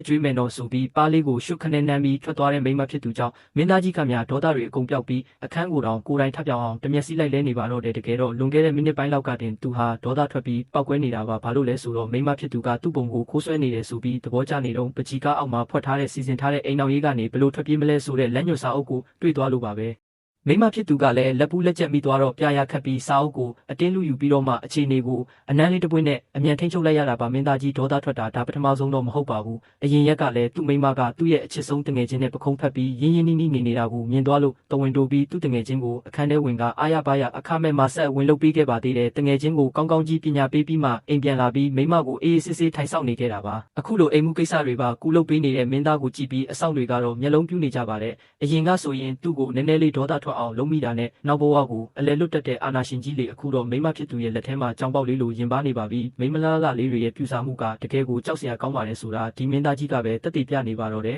ကျွေးမယ်နော်ဆိုပြီးပါးလေးကိုရှုပ်ခနဲ့နှမ်းပြီးထွက်သွားတဲ့မိန်းမဖြစ်သူကြောင့်မင်းသားကြီးကများဒေါသတွေအကုန်ပြောက်ပြီးအခန်းကိုတောင်ကိုယ်တိုင်ထပ်ပြောင်အောင်တမျက်စိလိုက်လဲနေပါတော့တယ်တကယ်တော့လွန်ခဲ့တဲ့မိနစ်ပိုင်းလောက်ကတင်သူဟာဒေါသထွက်ပြီးပောက်ကွဲနေတာပါဘာလို့လဲဆိုတော့မိန်းမဖြစ်သူကသူ့ပုံကိုခိုးဆွဲနေတယ်ဆိုပြီးသဘောကျနေတော့ပကြီးကားအောက်မှာဖွက်ထားတဲ့စီစဉ်ထားတဲ့အိမ်တော်ရေးကနေဘလို့ထွက်ပြေးမလဲဆိုတဲ့လက်ညှိုးစာအုပ်ကိုတွေ့သွားလို့ပါပဲမိမဖြစ်သူကလည်းလက်ပူးလက်ကျက်မိသွားတော့ပြရခတ်ပြီးစာအုပ်ကိုအတင်းလူယူပြီးတော့မှအခြေအနေကိုအနမ်းလေးတစ်ပွင့်နဲ့အမြန်ထိန်ချုပ်လိုက်ရတာပါမင်းသားကြီးဒေါသထွက်တာဒါပထမဆုံးတော့မဟုတ်ပါဘူးအရင်ရက်ကလည်းသူ့မိမကသူ့ရဲ့အချစ်ဆုံးတငယ်ချင်းနဲ့ပခုံးဖက်ပြီးရင်းရင်းနှီးနှီးနေနေတာကိုမြင်သွားလို့တဝင်တိုးပြီးသူ့တငယ်ချင်းကိုအခန်းထဲဝင်ကအားရပါရအခမဲ့မှာဆက်ဝင်လုပ်ပေးခဲ့ပါသေးတယ်တငယ်ချင်းကိုကောင်းကောင်းကြီးပညာပေးပြီးမှအိမ်ပြန်လာပြီးမိမကိုအေးအေးဆေးဆေးထိုင်ဆောင်နေခဲ့တာပါအခုလိုအိမ်မှုကိစ္စတွေပါကူလုပ်ပေးနေတဲ့မင်းသားကိုကြည့်ပြီးအဆောင်တွေကတော့မျက်လုံးပြူးနေကြပါတယ်အရင်ကဆိုရင်သူ့ကိုနည်းနည်းလေးဒေါသထွက်အောင်လုံးမိတာနဲ့နောက်ဘဝကိုအလဲလွတ်တက်တဲ့အာနာရှင်ကြီးလေအခုတော့မိမဖြစ်သူရဲ့လက်ထဲမှာကြောင်ပေါက်လေးလိုရင်ပါနေပါပြီမိမလားလားလေးတွေရဲ့ပြူစာမှုကတကယ်ကိုကြောက်စရာကောင်းပါတယ်ဆိုတာဒီမင်းသားကြီးကပဲတက်တည်ပြနေပါတော့တယ်